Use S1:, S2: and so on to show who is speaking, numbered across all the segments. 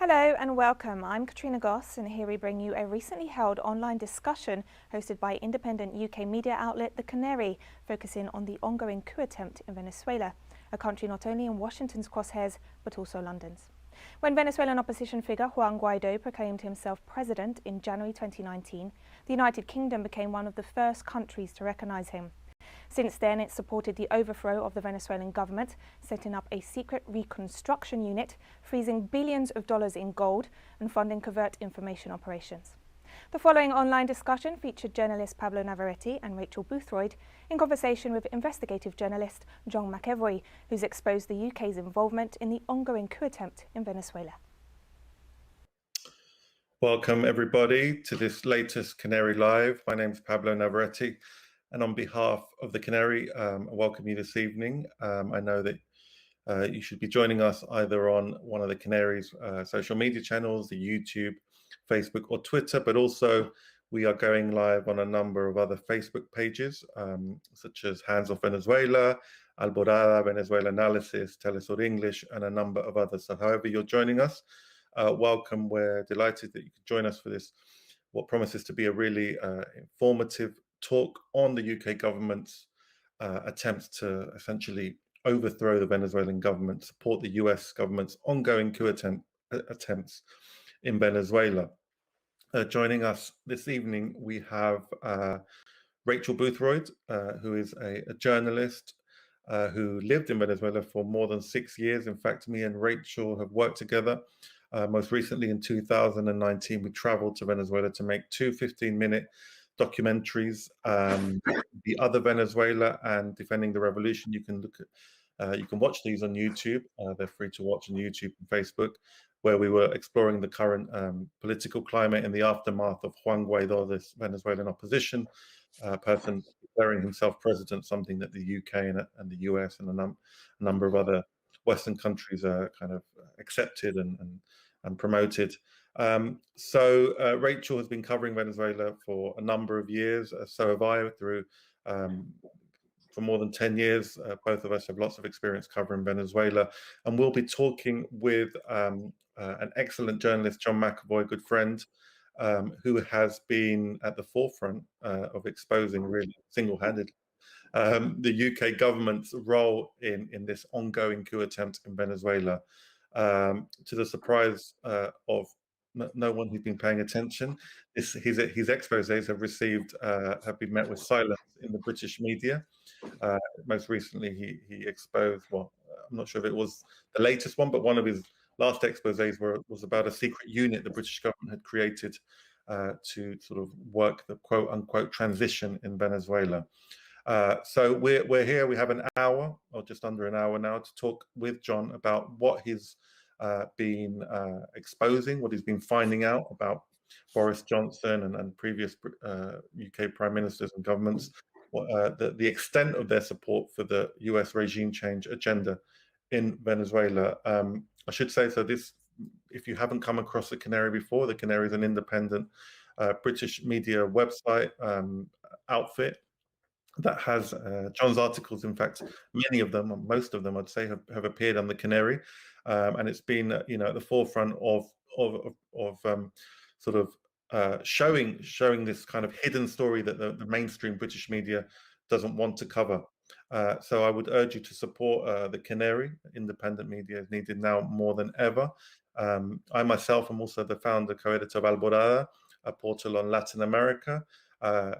S1: Hello and welcome. I'm Katrina Goss, and here we bring you a recently held online discussion hosted by independent UK media outlet The Canary, focusing on the ongoing coup attempt in Venezuela, a country not only in Washington's crosshairs but also London's. When Venezuelan opposition figure Juan Guaido proclaimed himself president in January 2019, the United Kingdom became one of the first countries to recognise him. Since then, it supported the overthrow of the Venezuelan government, setting up a secret reconstruction unit, freezing billions of dollars in gold and funding covert information operations. The following online discussion featured journalist Pablo Navarrete and Rachel Boothroyd in conversation with investigative journalist John McEvoy, who's exposed the UK's involvement in the ongoing coup attempt in Venezuela.
S2: Welcome, everybody, to this latest Canary Live. My name is Pablo Navarrete. And on behalf of the Canary, I welcome you this evening. I know that you should be joining us either on one of the Canary's social media channels, the YouTube, Facebook or Twitter, but also we are going live on a number of other Facebook pages, such as Hands Off Venezuela, Alborada, Venezuela Analysis, teleSUR English, and a number of others. So however you're joining us, welcome. We're delighted that you could join us for this, what promises to be a really informative talk on the UK government's attempts to essentially overthrow the Venezuelan government, support the US government's ongoing coup attempts in Venezuela. Joining us this evening, we have Rachel Boothroyd, who is a journalist who lived in Venezuela for more than 6 years. In fact, me and Rachel have worked together. Most recently in 2019, we traveled to Venezuela to make two 15-minute documentaries, The Other Venezuela and Defending the Revolution. You can watch these on YouTube. They're free to watch on YouTube and Facebook, where we were exploring the current political climate in the aftermath of Juan Guaido, this Venezuelan opposition person declaring himself president, something that the UK and the US and a number of other Western countries kind of accepted and promoted. So Rachel has been covering Venezuela for a number of years. So have I, for more than 10 years. Both of us have lots of experience covering Venezuela, and we'll be talking with an excellent journalist, John McEvoy, good friend, who has been at the forefront of exposing, really single-handed, the UK government's role in this ongoing coup attempt in Venezuela, to the surprise of no one who's been paying attention. His exposés have been met with silence in the British media. Most recently, he exposed, well, I'm not sure if it was the latest one, but one of his last exposés was about a secret unit the British government had created to sort of work the quote-unquote transition in Venezuela. So we're here. We have an hour, or just under an hour now, to talk with John about what he's been exposing, what he's been finding out about Boris Johnson and previous UK prime ministers and governments, the extent of their support for the US regime change agenda in Venezuela. I should say, so this, if you haven't come across the Canary before, the Canary is an independent British media website outfit that has John's articles. In fact, many of them, or most of them, I'd say, have appeared on the Canary, and it's been, at the forefront of sort of showing this kind of hidden story that the mainstream British media doesn't want to cover. So I would urge you to support the Canary. Independent media is needed now more than ever. I myself am also the founder, co-editor of Alborada, a portal on Latin America,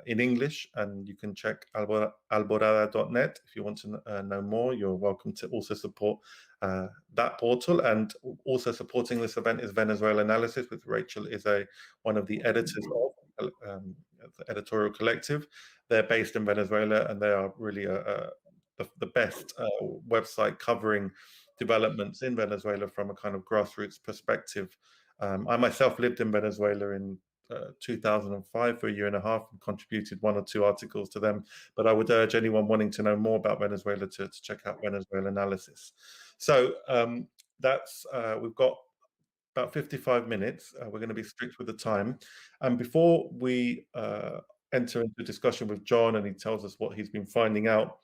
S2: in English, and you can check alborada.net if you want to know more. You're welcome to also support that portal. And also supporting this event is Venezuela Analysis, which Rachel is one of the editors of, the editorial collective. They're based in Venezuela, and they are really the best website covering developments in Venezuela from a kind of grassroots perspective. I myself lived in Venezuela in 2005 for a year and a half and contributed one or two articles to them. But I would urge anyone wanting to know more about Venezuela to check out Venezuela Analysis. So we've got about 55 minutes. We're going to be strict with the time. And before we enter into a discussion with John and he tells us what he's been finding out,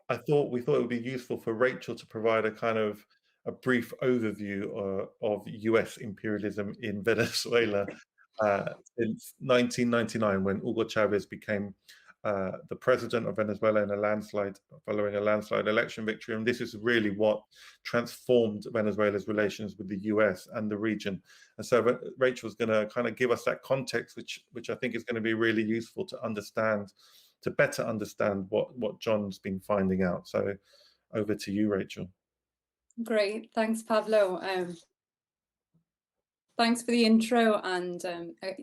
S2: we thought it would be useful for Rachel to provide a kind of a brief overview of US imperialism in Venezuela since 1999, when Hugo Chavez became the president of Venezuela following a landslide election victory. And this is really what transformed Venezuela's relations with the US and the region. And so Rachel's going to kind of give us that context, which I think is going to be really useful to better understand what John's been finding out. So over to you, Rachel.
S3: Great, thanks, Pablo. Thanks for the intro, and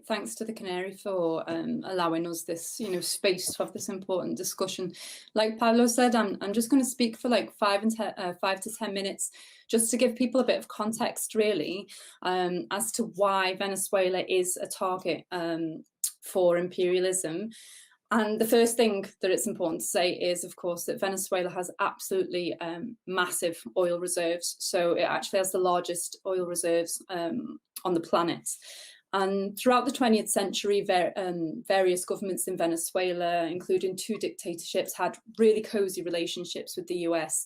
S3: thanks to the Canary for allowing us this, space to have this important discussion. Like Pablo said, I'm just going to speak for like 5 to 10 minutes, just to give people a bit of context, really, as to why Venezuela is a target for imperialism. And the first thing that it's important to say is, of course, that Venezuela has absolutely massive oil reserves. So it actually has the largest oil reserves on the planet. And throughout the 20th century, various governments in Venezuela, including 2 dictatorships, had really cozy relationships with the US,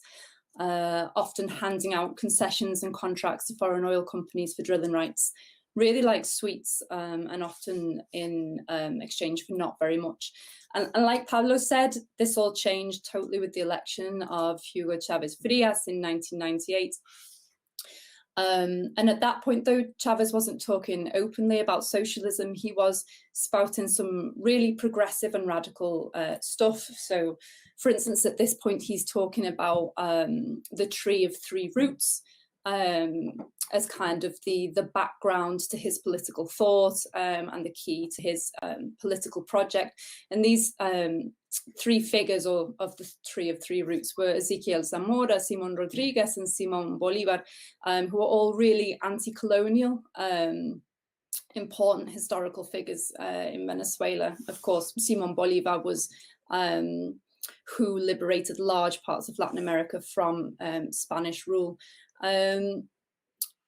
S3: often handing out concessions and contracts to foreign oil companies for drilling rights, really like sweets, and often in exchange for not very much. And like Pablo said, this all changed totally with the election of Hugo Chavez Frias in 1998. And at that point, though, Chavez wasn't talking openly about socialism. He was spouting some really progressive and radical stuff. So, for instance, at this point, he's talking about the tree of 3 roots, as kind of the background to his political thought, and the key to his political project. And these 3 figures of the tree of 3 roots were Ezequiel Zamora, Simon Rodriguez, and Simon Bolivar, who were all really anti-colonial, important historical figures in Venezuela. Of course, Simon Bolivar was who liberated large parts of Latin America from Spanish rule.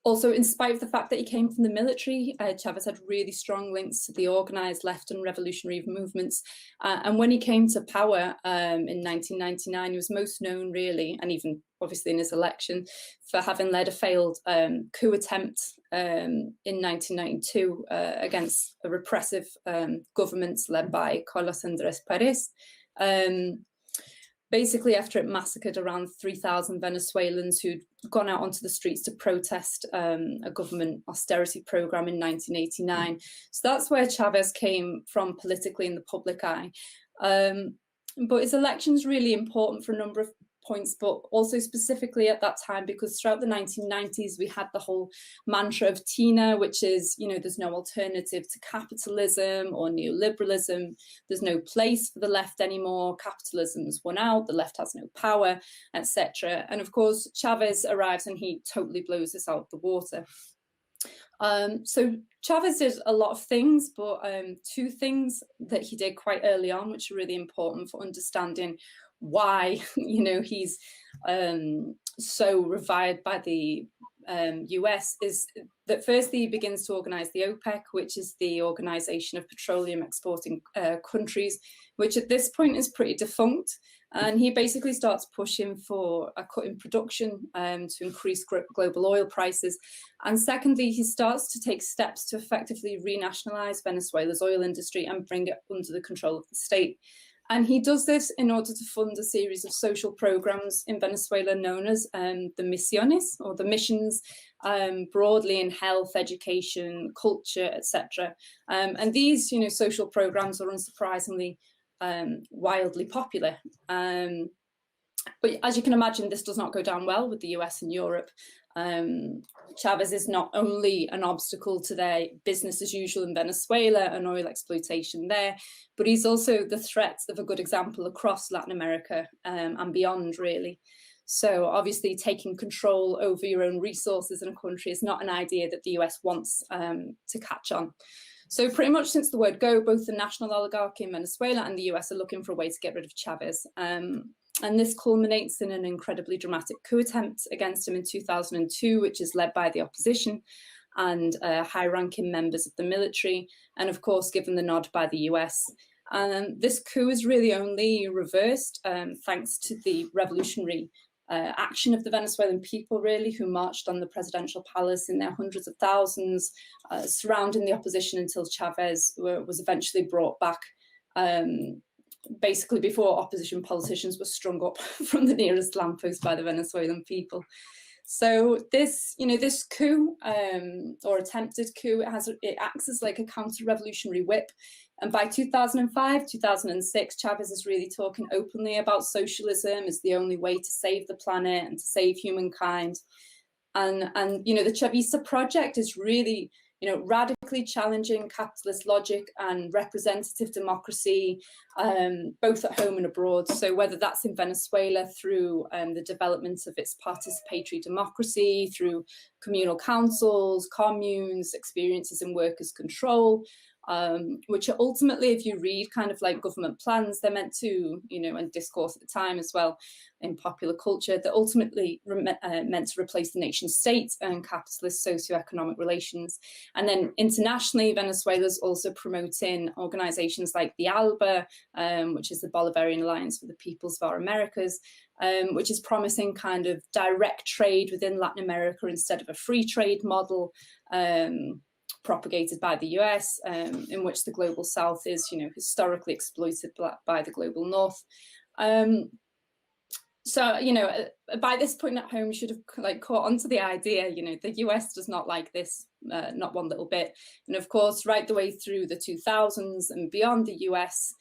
S3: Also, in spite of the fact that he came from the military, Chavez had really strong links to the organized left and revolutionary movements. And when he came to power in 1999, he was most known, really, and even obviously in his election, for having led a failed coup attempt in 1992 against a repressive government led by Carlos Andrés Pérez. Basically, after it massacred around 3,000 Venezuelans who'd gone out onto the streets to protest a government austerity program in 1989. So that's where Chavez came from politically in the public eye. But his election's really important for a number of points, but also specifically at that time, because throughout the 1990s, we had the whole mantra of TINA, which is, there's no alternative to capitalism or neoliberalism. There's no place for the left anymore. Capitalism's won out. The left has no power, etc. And of course, Chavez arrives and he totally blows this out of the water. So Chavez did a lot of things, but 2 things that he did quite early on, which are really important for understanding why, he's so revered by the US, is that firstly he begins to organize the OPEC, which is the Organization of Petroleum Exporting Countries, which at this point is pretty defunct. And he basically starts pushing for a cut in production to increase global oil prices. And secondly, he starts to take steps to effectively renationalize Venezuela's oil industry and bring it under the control of the state. And he does this in order to fund a series of social programs in Venezuela known as the misiones, or the missions, broadly in health, education, culture, etc. And these, social programs are unsurprisingly wildly popular. But as you can imagine, this does not go down well with the US and Europe. Chavez is not only an obstacle to their business as usual in Venezuela and oil exploitation there, but he's also the threat of a good example across Latin America and beyond, really. So obviously taking control over your own resources in a country is not an idea that the US wants to catch on. So pretty much since the word go, both the national oligarchy in Venezuela and the US are looking for a way to get rid of Chavez. And this culminates in an incredibly dramatic coup attempt against him in 2002, which is led by the opposition and high-ranking members of the military, and of course given the nod by the US. This coup is really only reversed thanks to the revolutionary action of the Venezuelan people, really, who marched on the presidential palace in their hundreds of thousands, surrounding the opposition until Chavez was eventually brought back, basically before opposition politicians were strung up from the nearest lamppost by the Venezuelan people. So this, this coup or attempted coup, it acts as like a counter-revolutionary whip. And by 2005, 2006, Chavez is really talking openly about socialism as the only way to save the planet and to save humankind. And the Chavista project is really, radically challenging capitalist logic and representative democracy, both at home and abroad. So whether that's in Venezuela through the development of its participatory democracy, through communal councils, communes, experiences in workers' control, which are ultimately, if you read kind of like government plans, they're meant to, and discourse at the time as well in popular culture, they're ultimately meant to replace the nation state and capitalist socioeconomic relations. And then internationally, Venezuela's also promoting organizations like the ALBA, which is the Bolivarian Alliance for the Peoples of Our Americas, which is promising kind of direct trade within Latin America instead of a free trade model, propagated by the US, in which the global South is, historically exploited by the global North. So, by this point at home, you should have caught onto the idea, the US does not like this, not one little bit. And of course, right the way through the 2000s and beyond, the US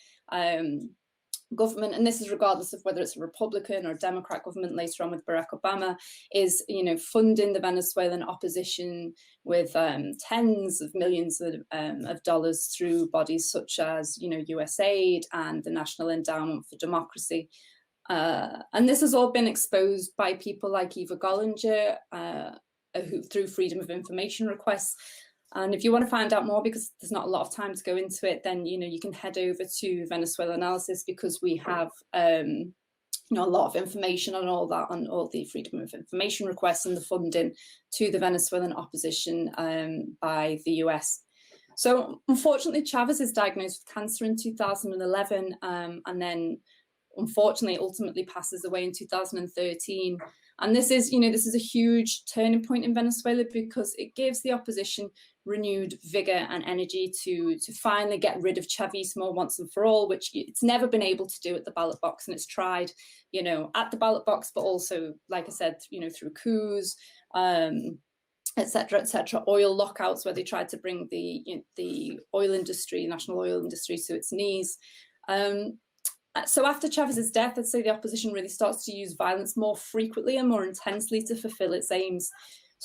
S3: government, and this is regardless of whether it's a Republican or a Democrat government later on with Barack Obama, is funding the Venezuelan opposition with tens of millions of dollars through bodies such as USAID and the National Endowment for Democracy. And this has all been exposed by people like Eva Gollinger, who through Freedom of Information requests. And if you want to find out more, because there's not a lot of time to go into it, then you can head over to Venezuela Analysis, because we have a lot of information on all that, on all the Freedom of Information requests and the funding to the Venezuelan opposition by the US. So unfortunately, Chavez is diagnosed with cancer in 2011, and then unfortunately ultimately passes away in 2013. And this is a huge turning point in Venezuela, because it gives the opposition renewed vigor and energy to finally get rid of Chavismo once and for all, which it's never been able to do at the ballot box. And it's tried, at the ballot box, but also, like I said, through coups, etc., oil lockouts, where they tried to bring the oil industry, national oil industry, to its knees. So after Chavez's death, I'd say the opposition really starts to use violence more frequently and more intensely to fulfill its aims.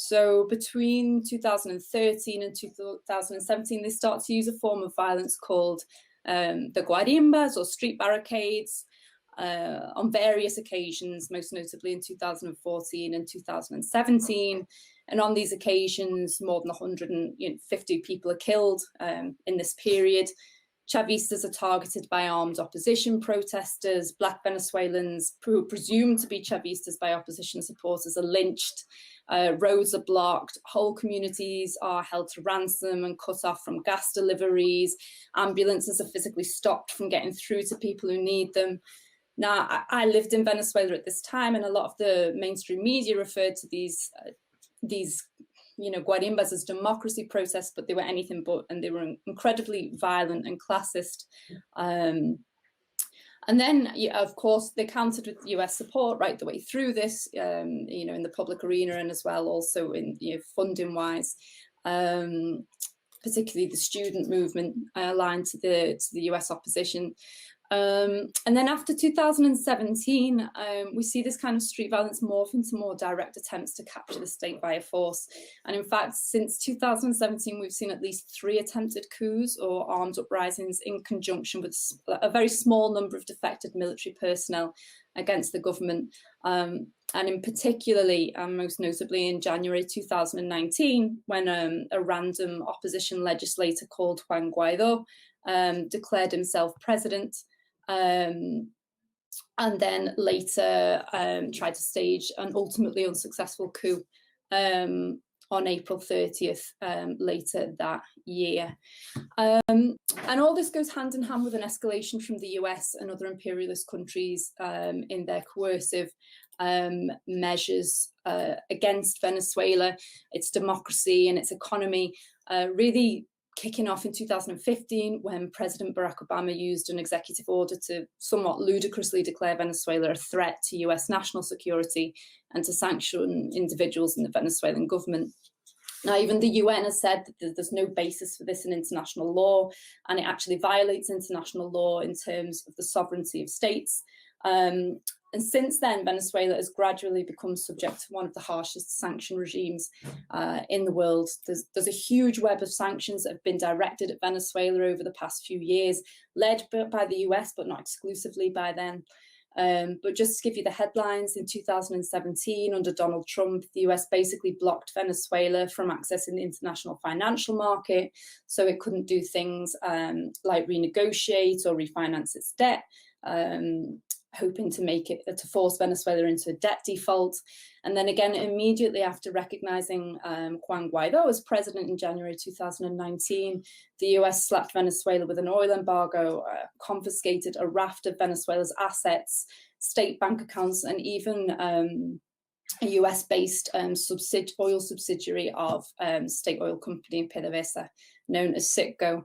S3: So between 2013 and 2017, they start to use a form of violence called the guarimbas, or street barricades, on various occasions, most notably in 2014 and 2017. And on these occasions, more than 150 people are killed in this period. Chavistas are targeted by armed opposition protesters. Black Venezuelans who are presumed to be Chavistas by opposition supporters are lynched. Roads are blocked. Whole communities are held to ransom and cut off from gas deliveries. Ambulances are physically stopped from getting through to people who need them. Now, I lived in Venezuela at this time, and a lot of the mainstream media referred to these guarimbas as democracy protests, but they were anything but, and they were incredibly violent and classist. And then, of course, they countered with US support right the way through this, in the public arena, and as well also in funding-wise, particularly the student movement aligned to the US opposition. And then after 2017, we see this kind of street violence morph into more direct attempts to capture the state by force. And in fact, since 2017, we've seen at least 3 attempted coups or armed uprisings in conjunction with a very small number of defected military personnel against the government. And in particularly, most notably in January 2019, when a random opposition legislator called Juan Guaido declared himself president, and then later tried to stage an ultimately unsuccessful coup on April 30th later that year. And all this goes hand in hand with an escalation from the US and other imperialist countries in their coercive measures against Venezuela, its democracy and its economy, really kicking off in 2015 when President Barack Obama used an executive order to somewhat ludicrously declare Venezuela a threat to US national security and to sanction individuals in the Venezuelan government. Now, even the UN has said that there's no basis for this in international law, and it actually violates international law in terms of the sovereignty of states. And since then, Venezuela has gradually become subject to one of the harshest sanction regimes in the world. There's a huge web of sanctions that have been directed at Venezuela over the past few years, led by the US, but not exclusively by them. But just to give you the headlines, in 2017, under Donald Trump, the US basically blocked Venezuela from accessing the international financial market, so it couldn't do things like renegotiate or refinance its debt, hoping to force Venezuela into a debt default. And then again, immediately after recognizing Juan Guaido as president in January 2019, the US slapped Venezuela with an oil embargo, confiscated a raft of Venezuela's assets, state bank accounts, and even a US-based oil subsidiary of state oil company PDVSA, known as Citgo.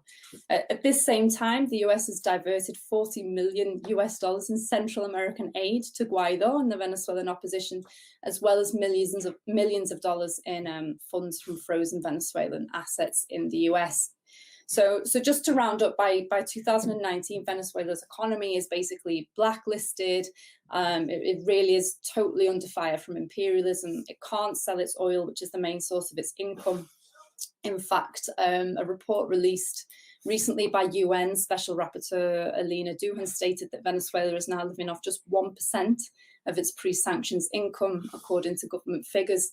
S3: At this same time, the US has diverted $40 million in Central American aid to Guaido and the Venezuelan opposition, as well as millions of dollars in funds from frozen Venezuelan assets in the US. So just to round up, by 2019, Venezuela's economy is basically blacklisted. It really is totally under fire from imperialism. It can't sell its oil, which is the main source of its income. In fact, a report released recently by UN Special Rapporteur Alina Duhan stated that Venezuela is now living off just 1% of its pre-sanctions income, according to government figures.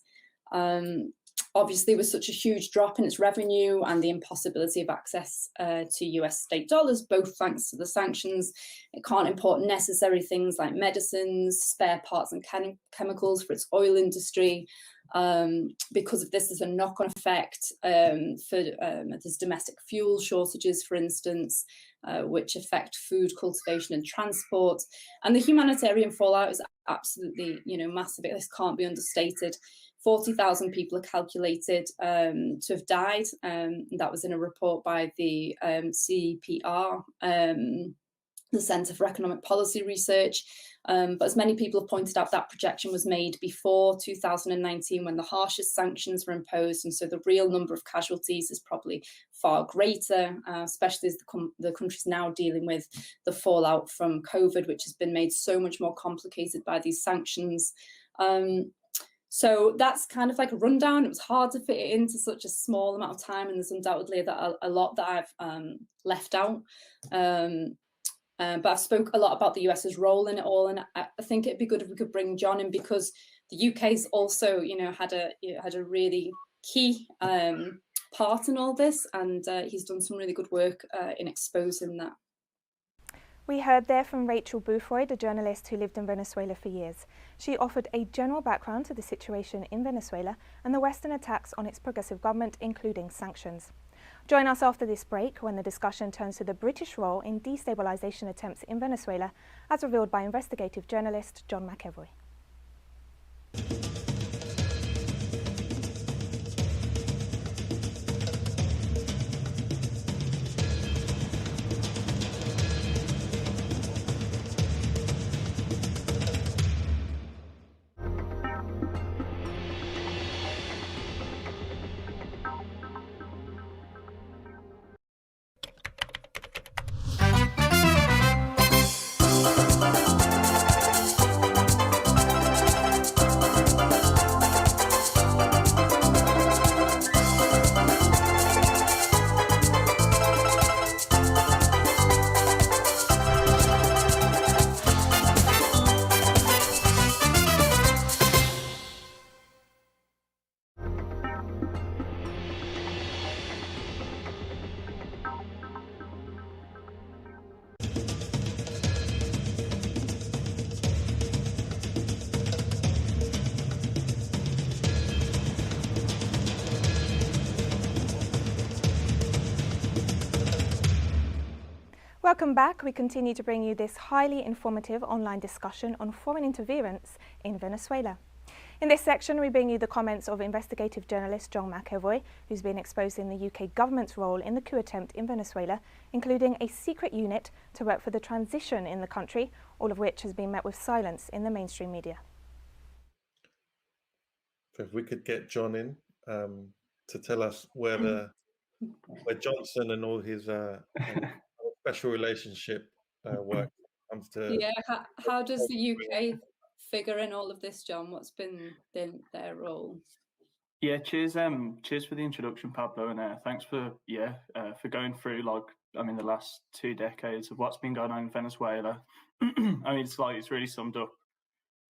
S3: Obviously, with such a huge drop in its revenue and the impossibility of access to US state dollars, both thanks to the sanctions, it can't import necessary things like medicines, spare parts and chemicals for its oil industry. Because of this, there's a knock-on effect there's domestic fuel shortages, for instance, which affect food cultivation and transport. And the humanitarian fallout is absolutely, massive. This can't be understated. 40,000 people are calculated to have died. That was in a report by the CPR, the Centre for Economic Policy Research. But as many people have pointed out, that projection was made before 2019 when the harshest sanctions were imposed. And so the real number of casualties is probably far greater, especially as the country's now dealing with the fallout from COVID, which has been made so much more complicated by these sanctions. So that's kind of like a rundown. It was hard to fit it into such a small amount of time, and there's undoubtedly a lot that I've left out. But I've spoke a lot about the US's role in it all, and I think it'd be good if we could bring John in, because the UK's also, had a really key part in all this, and he's done some really good work in exposing that.
S1: We heard there from Rachel Boothroyd, a journalist who lived in Venezuela for years. She offered a general background to the situation in Venezuela and the Western attacks on its progressive government, including sanctions. Join us after this break when the discussion turns to the British role in destabilisation attempts in Venezuela, as revealed by investigative journalist John McEvoy. Welcome back. We continue to bring you this highly informative online discussion on foreign interference in Venezuela. In this section, we bring you the comments of investigative journalist John McEvoy, who's been exposing the UK government's role in the coup attempt in Venezuela, including a secret unit to work for the transition in the country, all of which has been met with silence in the mainstream media.
S2: If we could get John in to tell us where Johnson and all his special relationship work comes to.
S3: Yeah, how does the UK figure in all of this, John? What's been their role?
S4: Yeah, cheers for the introduction, Pablo, and thanks for going through the last 2 decades of what's been going on in Venezuela. I mean, it's really summed up.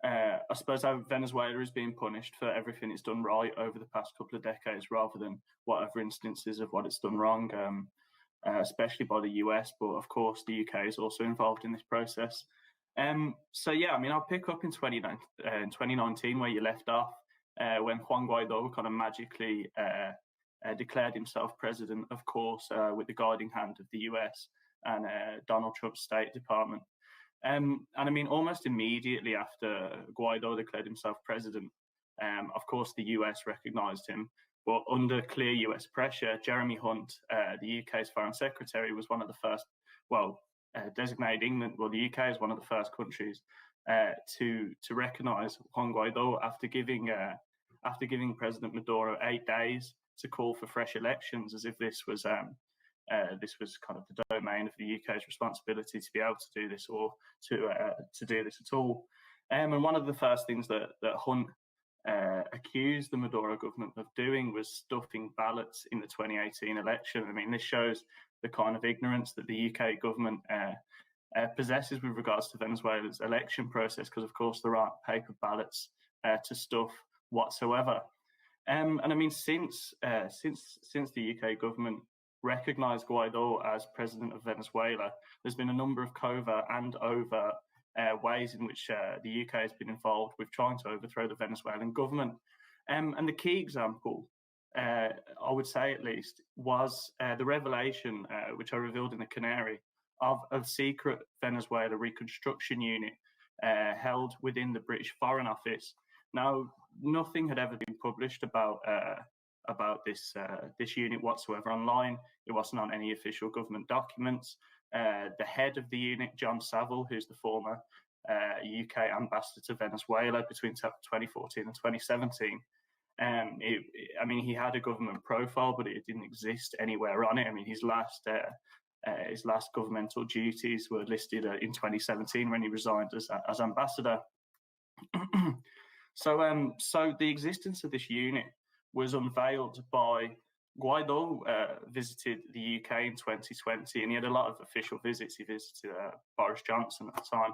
S4: I suppose how Venezuela is being punished for everything it's done right over the past couple of decades, rather than whatever instances of what it's done wrong, especially by the US. But of course, the UK is also involved in this process. So yeah, I mean, I'll pick up in 2019 where you left off, when Juan Guaido kind of magically declared himself president, of course, with the guiding hand of the US and Donald Trump's State Department. And I mean, almost immediately after Guaido declared himself president, of course, the US recognized him. But under clear US pressure, Jeremy Hunt, the UK's foreign secretary, was one of the first, designated England, the UK is one of the first countries to recognise Juan Guaido after giving President Maduro 8 days to call for fresh elections, as if this was kind of the domain of the UK's responsibility to be able to do this, or to do this at all. And one of the first things that Hunt accused the Maduro government of doing was stuffing ballots in the 2018 election. I mean, this shows the kind of ignorance that the UK government possesses with regards to Venezuela's election process, because of course there aren't paper ballots to stuff whatsoever. And I mean, since the UK government recognised Guaido as president of Venezuela, there's been a number of covert and overt ways in which the UK has been involved with trying to overthrow the Venezuelan government. And the key example, I would say at least, was the revelation, which I revealed in the Canary, of a secret Venezuela reconstruction unit held within the British Foreign Office. Now, nothing had ever been published about this unit whatsoever online. It wasn't on any official government documents. The head of the unit, John Saville, who's the former UK ambassador to Venezuela between 2014 and 2017, he had a government profile, but it didn't exist anywhere on it. I mean, his last governmental duties were listed in 2017 when he resigned as ambassador. So the existence of this unit was unveiled by Guaido. Visited the UK in 2020, and he had a lot of official visits. He visited Boris Johnson at the time,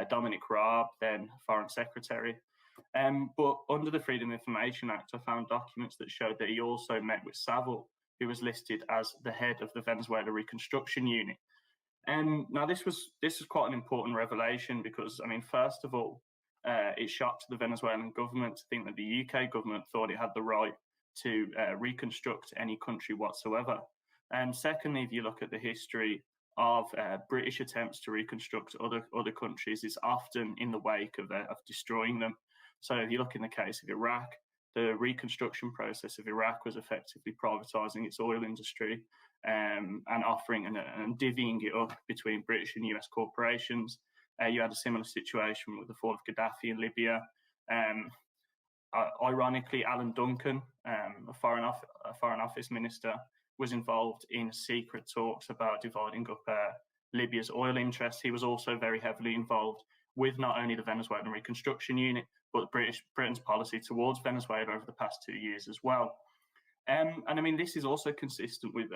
S4: Dominic Raab, then Foreign Secretary. But under the Freedom of Information Act, I found documents that showed that he also met with Saville, who was listed as the head of the Venezuela Reconstruction Unit. Now, this was quite an important revelation because, I mean, first of all, it shocked the Venezuelan government to think that the UK government thought it had the right to reconstruct any country whatsoever. And secondly, if you look at the history of British attempts to reconstruct other countries, it's often in the wake of destroying them. So if you look in the case of Iraq, the reconstruction process of Iraq was effectively privatising its oil industry and offering and divvying it up between British and US corporations. You had a similar situation with the fall of Gaddafi in Libya. Ironically, Alan Duncan, a Foreign Office minister, was involved in secret talks about dividing up Libya's oil interests. He was also very heavily involved with not only the Venezuelan Reconstruction Unit, but Britain's policy towards Venezuela over the past 2 years as well. And I mean, this is also consistent with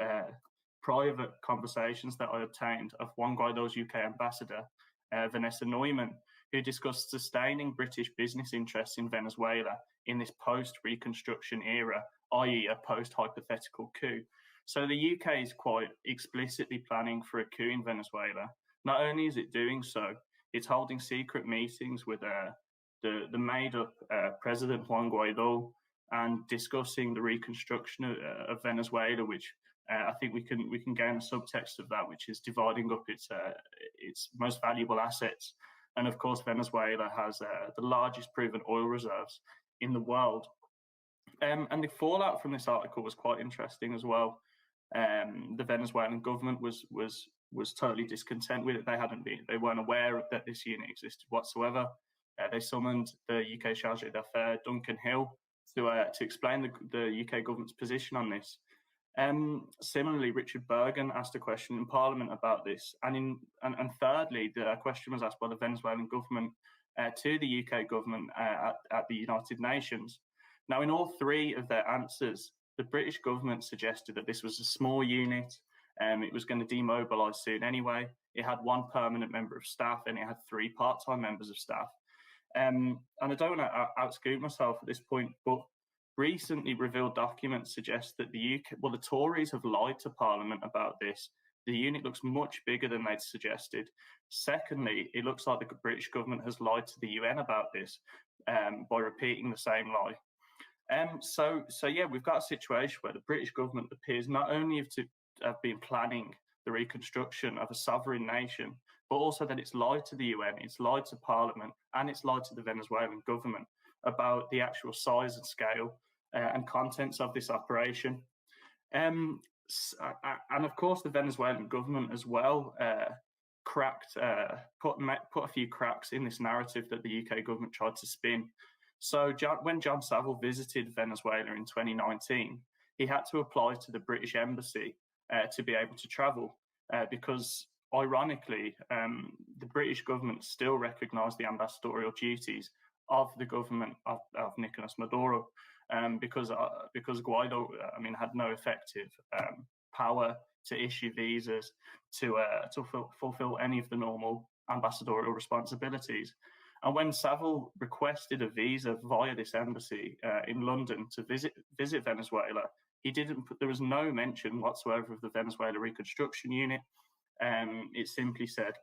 S4: private conversations that I obtained of Juan Guaido's UK ambassador, Vanessa Neumann, who discussed sustaining British business interests in Venezuela in this post-reconstruction era, i.e. a post-hypothetical coup. So the UK is quite explicitly planning for a coup in Venezuela. Not only is it doing so, it's holding secret meetings with the made-up President Juan Guaido, and discussing the reconstruction of Venezuela, which I think we can gain a subtext of that, which is dividing up its most valuable assets. And of course, Venezuela has the largest proven oil reserves in the world. And the fallout from this article was quite interesting as well. The Venezuelan government was totally discontent with it. They weren't aware that this unit existed whatsoever. They summoned the UK Chargé d'Affaires, Duncan Hill, to explain the UK government's position on this. Similarly, Richard Bergen asked a question in Parliament about this, and thirdly, the question was asked by the Venezuelan government to the UK government at the United Nations. Now, in all three of their answers, the British government suggested that this was a small unit. It was going to demobilise soon anyway. It had one permanent member of staff and it had 3 part-time members of staff. And I don't want to outscoot myself at this point, but recently revealed documents suggest that the Tories have lied to Parliament about this. The unit looks much bigger than they'd suggested. Secondly, it looks like the British government has lied to the UN about this by repeating the same lie. So yeah, we've got a situation where the British government appears not only to have been planning the reconstruction of a sovereign nation, but also that it's lied to the UN, it's lied to Parliament, and it's lied to the Venezuelan government about the actual size and scale and contents of this operation. And of course, the Venezuelan government as well put a few cracks in this narrative that the UK government tried to spin. So when John Savile visited Venezuela in 2019, he had to apply to the British Embassy to be able to travel because, ironically, the British government still recognised the ambassadorial duties of the government of Nicolas Maduro because Guaido, had no effective power to issue visas to fulfil any of the normal ambassadorial responsibilities. And when Savile requested a visa via this embassy in London to visit Venezuela, there was no mention whatsoever of the Venezuela Reconstruction Unit. It simply said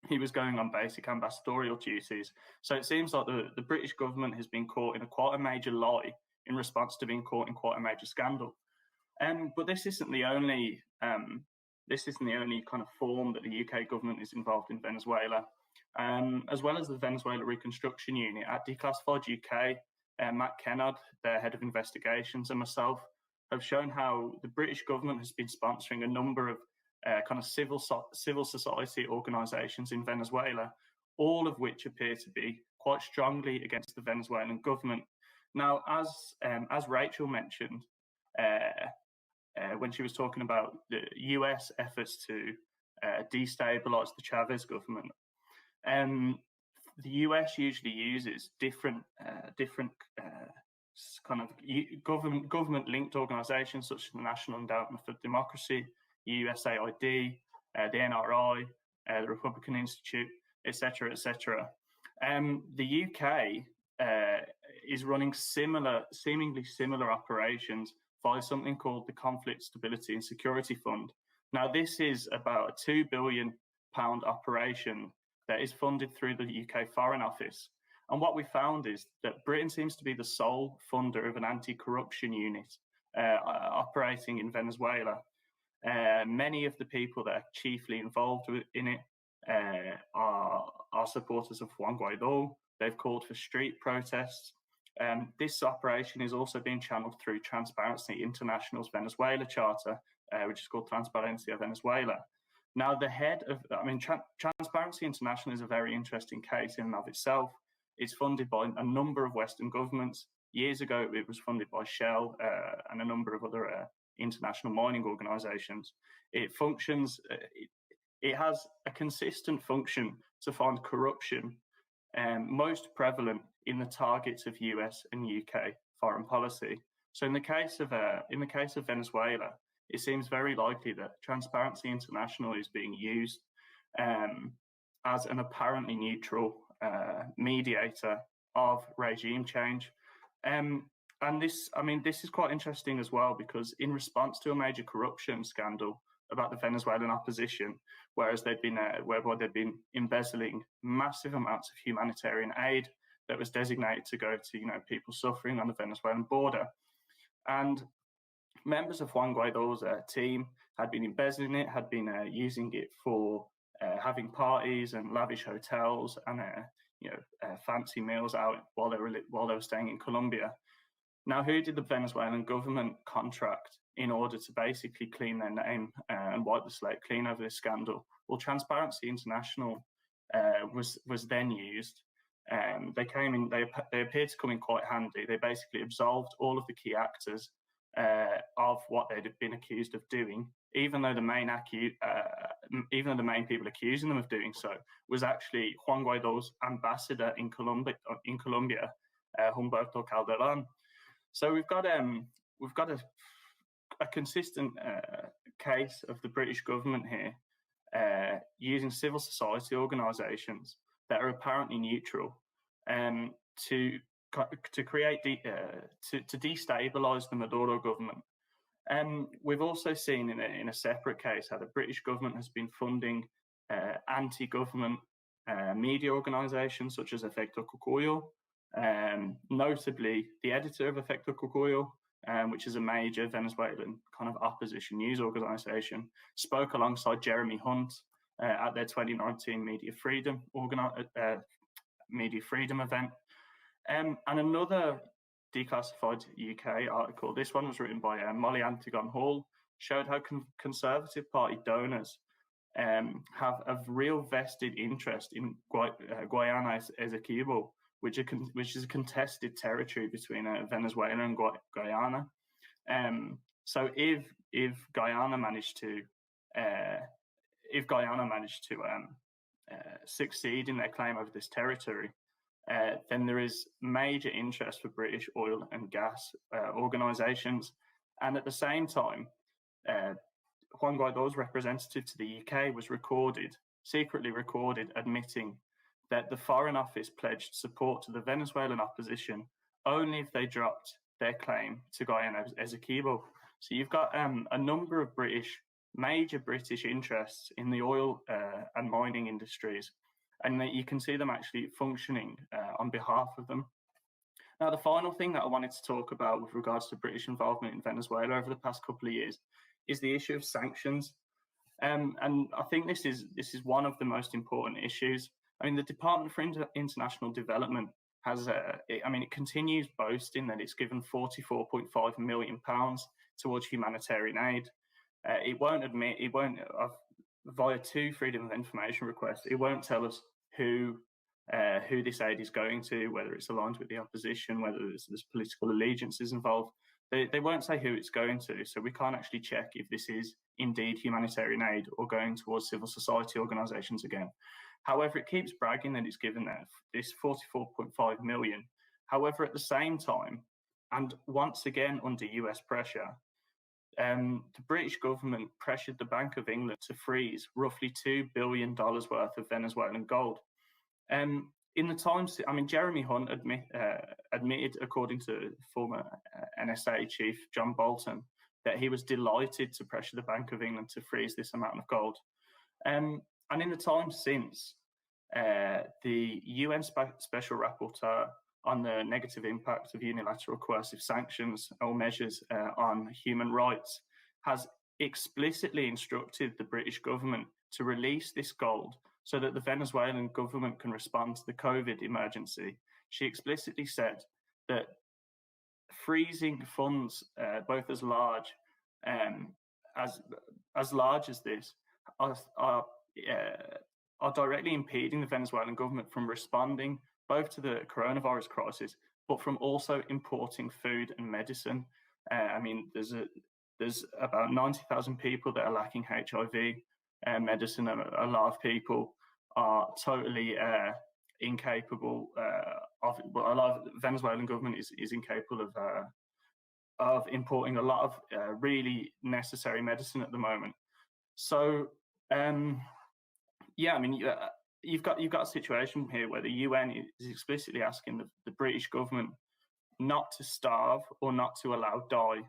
S4: he was going on basic ambassadorial duties. So it seems like the British government has been caught in quite a major lie in response to being caught in quite a major scandal. But this isn't the only kind of form that the UK government is involved in Venezuela. As well as the Venezuela Reconstruction Unit, at Declassified UK, Matt Kennard, their head of investigations, and myself have shown how the British government has been sponsoring a number of kind of civil society organisations in Venezuela, all of which appear to be quite strongly against the Venezuelan government. Now, as Rachel mentioned when she was talking about the US efforts to destabilise the Chavez government, the US usually uses different kind of government-linked organisations such as the National Endowment for Democracy, USAID, the NRI, the Republican Institute, etc., etc. The UK is running seemingly similar operations via something called the Conflict Stability and Security Fund. Now, this is about a £2 billion operation that is funded through the UK Foreign Office. And what we found is that Britain seems to be the sole funder of an anti-corruption unit operating in Venezuela. Many of the people that are chiefly involved in it are supporters of Juan Guaido. They've called for street protests. This operation is also being channeled through Transparency International's Venezuela Charter, which is called Transparencia Venezuela. Now, the head of, Transparency International is a very interesting case in and of itself. It's funded by a number of Western governments. Years ago, it was funded by Shell and a number of other international mining organisations. It functions, it has a consistent function to find corruption most prevalent in the targets of US and UK foreign policy. So in the case of Venezuela, it seems very likely that Transparency International is being used as an apparently neutral mediator of regime change. And this is quite interesting as well, because in response to a major corruption scandal about the Venezuelan opposition, whereby they've been embezzling massive amounts of humanitarian aid, that was designated to go to, people suffering on the Venezuelan border. And members of Juan Guaido's team had been embezzling it, had been using it for having parties and lavish hotels and fancy meals out while they were staying in Colombia. Now, who did the Venezuelan government contract in order to basically clean their name and wipe the slate clean over this scandal? Well, Transparency International was then used. They came in. They appeared to come in quite handy. They basically absolved all of the key actors of what they'd been accused of doing, even though the main people accusing them of doing so was actually Juan Guaido's ambassador in Colombia, Humberto Calderón. So we've got a consistent case of the British government here using civil society organisations that are apparently neutral to create to destabilise the Maduro government. We've also seen in a separate case how the British government has been funding anti-government media organisations such as Efecto Cocuyo, notably the editor of Efecto Cocuyo, which is a major Venezuelan kind of opposition news organisation, spoke alongside Jeremy Hunt at their 2019 Media Freedom event. And another declassified UK article, this one was written by Molly Antigon Hall, showed how Conservative Party donors have a real vested interest in Guayana Esequibo, which is a contested territory between Venezuela and Guyana. So if Guyana managed to succeed in their claim over this territory, then there is major interest for British oil and gas organisations. And at the same time, Juan Guaido's representative to the UK was secretly recorded, admitting that the Foreign Office pledged support to the Venezuelan opposition only if they dropped their claim to Guyana Esequibo. So you've got a number of major British interests in the oil and mining industries, and that you can see them actually functioning on behalf of them. Now, the final thing that I wanted to talk about with regards to British involvement in Venezuela over the past couple of years is the issue of sanctions. And I think this is one of the most important issues. I mean, the Department for International Development has, it continues boasting that it's given £44.5 million towards humanitarian aid. It won't, via 2 Freedom of Information requests, it won't tell us who this aid is going to, whether it's aligned with the opposition, whether there's political allegiances involved. They won't say who it's going to, so we can't actually check if this is indeed humanitarian aid or going towards civil society organisations again. However, it keeps bragging that it's given this 44.5 million. However, at the same time, and once again under US pressure, the British government pressured the Bank of England to freeze roughly $2 billion worth of Venezuelan gold. In the Times, Jeremy Hunt admitted, according to former NSA chief John Bolton, that he was delighted to pressure the Bank of England to freeze this amount of gold. And in the Times since, the UN Special Rapporteur on the negative impact of unilateral coercive sanctions or measures on human rights has explicitly instructed the British government to release this gold so that the Venezuelan government can respond to the COVID emergency. She explicitly said that freezing funds, both as large as this, are directly impeding the Venezuelan government from responding both to the coronavirus crisis, but from also importing food and medicine. There's about 90,000 people that are lacking HIV medicine. A lot of people are totally incapable of. Well, a lot of the Venezuelan government is incapable of importing a lot of really necessary medicine at the moment. So, you've got a situation here where the UN is explicitly asking the British government not to starve or not to allow die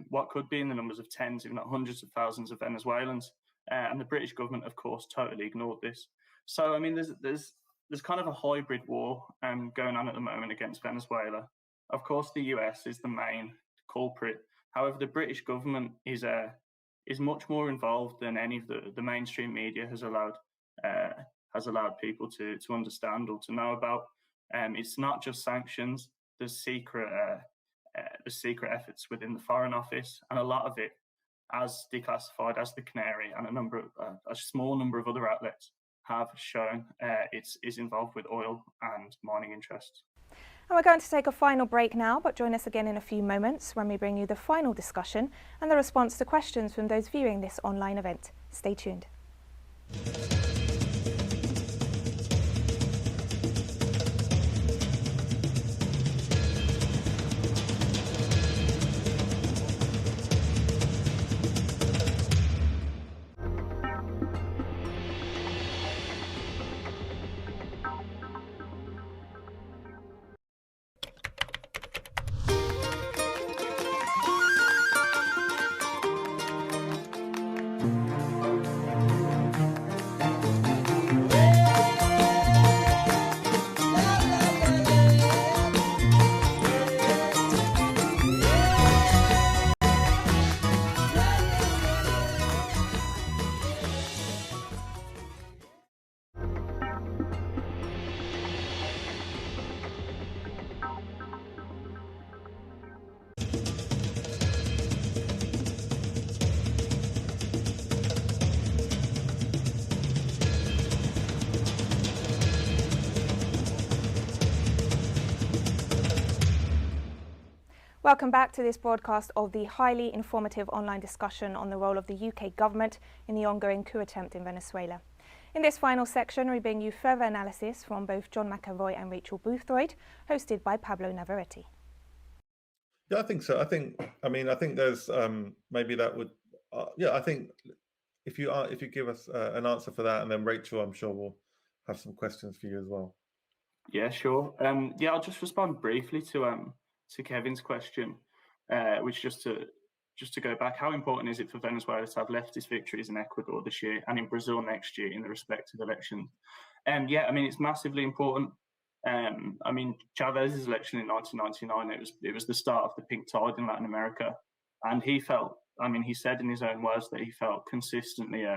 S4: what could be in the numbers of tens, if not hundreds of thousands of Venezuelans. And the British government, of course, totally ignored this. So, there's there's kind of a hybrid war going on at the moment against Venezuela. Of course, the US is the main culprit. However, the British government is much more involved than any of the mainstream media has allowed people to understand or to know about. It's not just sanctions. There's secret efforts within the Foreign Office, and a lot of it, as declassified as the Canary and a small number of other outlets have shown, is involved with oil and mining interests.
S1: And we're going to take a final break now, but join us again in a few moments when we bring you the final discussion and the response to questions from those viewing this online event. Stay tuned. Welcome back to this broadcast of the highly informative online discussion on the role of the UK government in the ongoing coup attempt in Venezuela. In this final section, we bring you further analysis from both John McEvoy and Rachel Boothroyd, hosted by Pablo Navarrete.
S2: Yeah, I think so. I think there's maybe that would. I think if you give us an answer for that, and then Rachel, I'm sure will have some questions for you as well.
S4: Yeah, sure. I'll just respond briefly to Kevin's question, which just to go back, how important is it for Venezuela to have leftist victories in Ecuador this year and in Brazil next year in the respective elections? It's massively important. Chavez's election in 1999, it was the start of the pink tide in Latin America, and he said in his own words that he felt consistently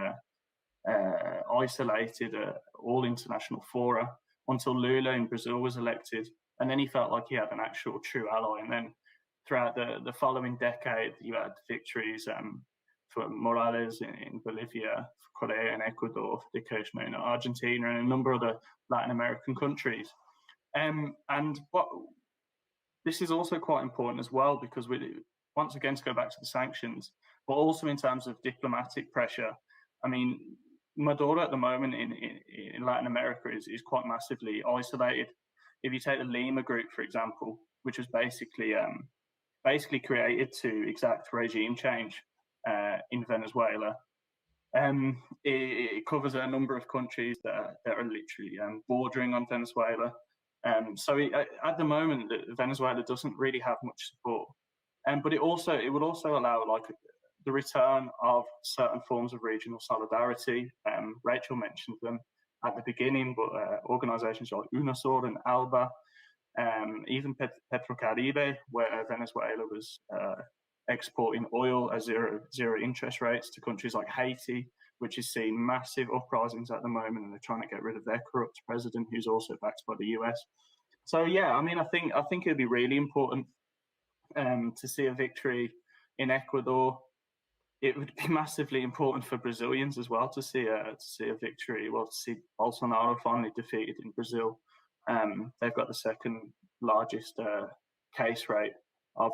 S4: isolated at all international fora until Lula in Brazil was elected. And then he felt like he had an actual true ally. And then throughout the following decade, you had victories for Morales in Bolivia, for Correa in Ecuador, for de Kirchner in Argentina, and a number of other Latin American countries. This is also quite important as well, because once again, to go back to the sanctions, but also in terms of diplomatic pressure. Maduro at the moment in Latin America is quite massively isolated. If you take the Lima group, for example, which was basically created to exact regime change in Venezuela, it covers a number of countries that are literally bordering on Venezuela. So at the moment, Venezuela doesn't really have much support, but it would also allow the return of certain forms of regional solidarity. Rachel mentioned them at the beginning, but organizations like UNASUR and ALBA, even Petrocaribe, where Venezuela was exporting oil at zero interest rates to countries like Haiti, which is seeing massive uprisings at the moment, and they're trying to get rid of their corrupt president, who's also backed by the US. So I think it'd be really important to see a victory in Ecuador. It would be massively important for Brazilians as well to see a victory. Well, to see Bolsonaro finally defeated in Brazil. They've got the second largest case rate of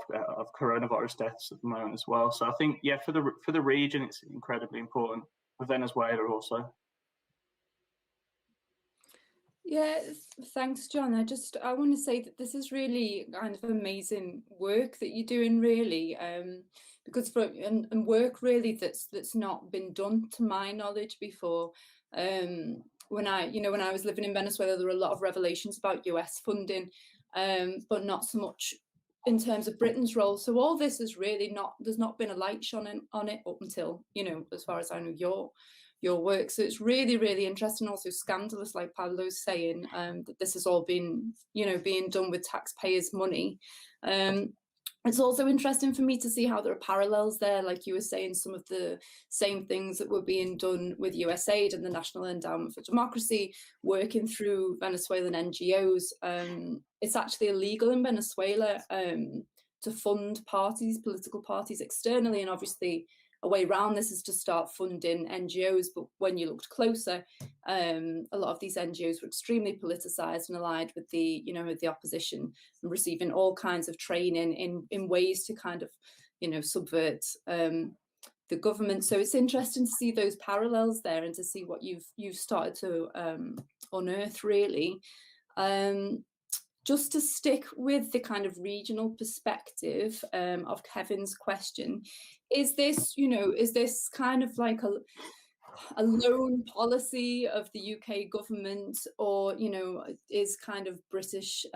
S4: coronavirus deaths at the moment as well. So I think, for the region, it's incredibly important. For Venezuela also.
S3: Yeah, thanks, John. I want to say that this is really kind of amazing work that you're doing, really, because and work really that's not been done to my knowledge before. When I was living in Venezuela, there were a lot of revelations about US funding, but not so much in terms of Britain's role. So all this is really there's not been a light shone on it up until, as far as I know, your your work. So it's really, really interesting, also scandalous, like Pablo's saying, that this has all been, being done with taxpayers' money. It's also interesting for me to see how there are parallels there, like you were saying, some of the same things that were being done with USAID and the National Endowment for Democracy, working through Venezuelan NGOs. It's actually illegal in Venezuela to fund political parties externally, and obviously a way around this is to start funding NGOs. But when you looked closer, a lot of these NGOs were extremely politicized and allied with the, with the opposition, and receiving all kinds of training in ways to kind of, subvert the government. So it's interesting to see those parallels there and to see what you've started to unearth, really. Just to stick with the kind of regional perspective of Kevin's question, is this kind of like a lone policy of the UK government, or, is kind of British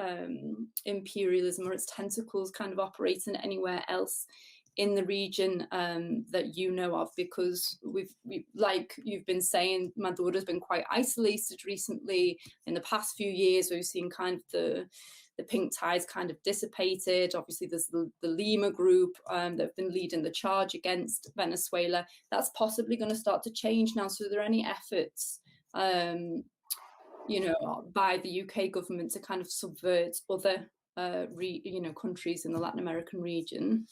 S3: imperialism or its tentacles kind of operating anywhere else in the region that you know of? Because we like you've been saying, Maduro's been quite isolated recently. In the past few years, we've seen kind of the pink tides kind of dissipated. Obviously, there's the Lima group that have been leading the charge against Venezuela. That's possibly going to start to change now. So are there any efforts, by the UK government to kind of subvert other, countries in the Latin American region?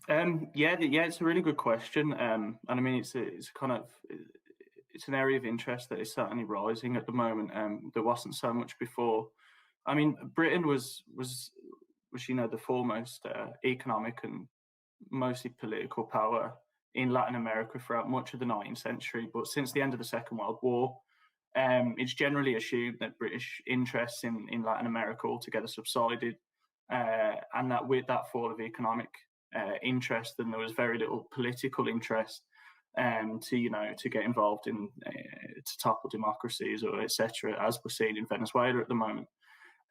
S4: Yeah, it's a really good question, and I mean it's an area of interest that is certainly rising at the moment. There wasn't so much before. I mean, Britain was the foremost economic and mostly political power in Latin America throughout much of the 19th century. But since the end of the Second World War, it's generally assumed that British interests in Latin America altogether subsided, and that with that fall of economic interest, then there was very little political interest to get involved in to topple democracies or etc., as we're seeing in Venezuela at the moment.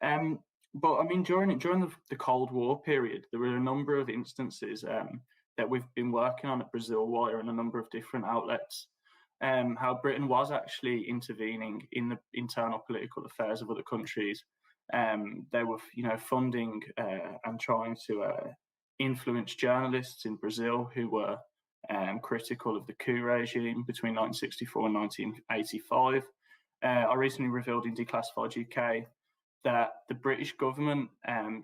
S4: But I mean, during the Cold War period, there were a number of instances that we've been working on at Brazil Wire and a number of different outlets, how Britain was actually intervening in the internal political affairs of other countries. They were, funding and trying to influence journalists in Brazil who were critical of the coup regime between 1964 and 1985. I recently revealed in Declassified UK that the British government,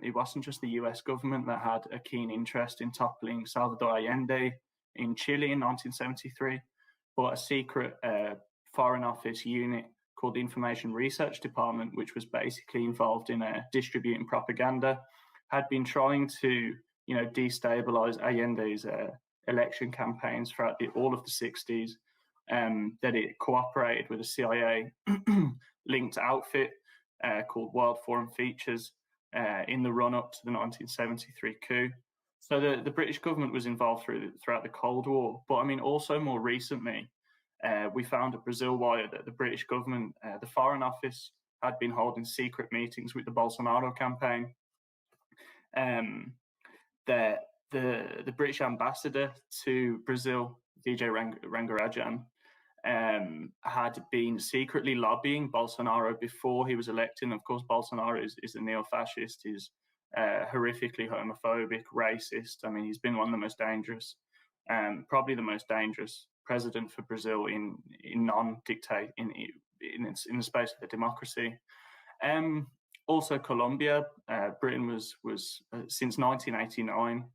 S4: it wasn't just the US government that had a keen interest in toppling Salvador Allende in Chile in 1973, but a secret Foreign Office unit called the Information Research Department, which was basically involved in distributing propaganda, had been trying to destabilize Allende's election campaigns throughout all of the 60s, that it cooperated with a CIA linked outfit called World Foreign Features in the run-up to the 1973 coup. So the British government was involved throughout the Cold War. But I mean, also more recently, we found at Brazil Wire that the British government, the Foreign Office, had been holding secret meetings with the Bolsonaro campaign. The British ambassador to Brazil, Vijay Rangarajan, had been secretly lobbying Bolsonaro before he was elected. And of course, Bolsonaro is a neo-fascist. He's horrifically homophobic, racist. I mean, he's been one of the most dangerous, probably the most dangerous president for Brazil in non-dictate in the space of the democracy. Also, Colombia, Britain was since 1989,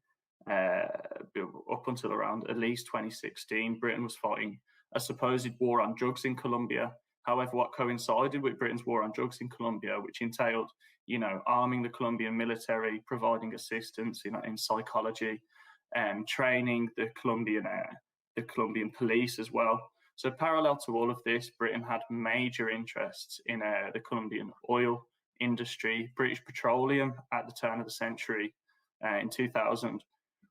S4: up until around at least 2016, Britain was fighting a supposed war on drugs in Colombia. However, what coincided with Britain's war on drugs in Colombia, which entailed, arming the Colombian military, providing assistance in psychology, training the Colombian police as well. So parallel to all of this, Britain had major interests in the Colombian oil industry. British Petroleum at the turn of the century, in 2000,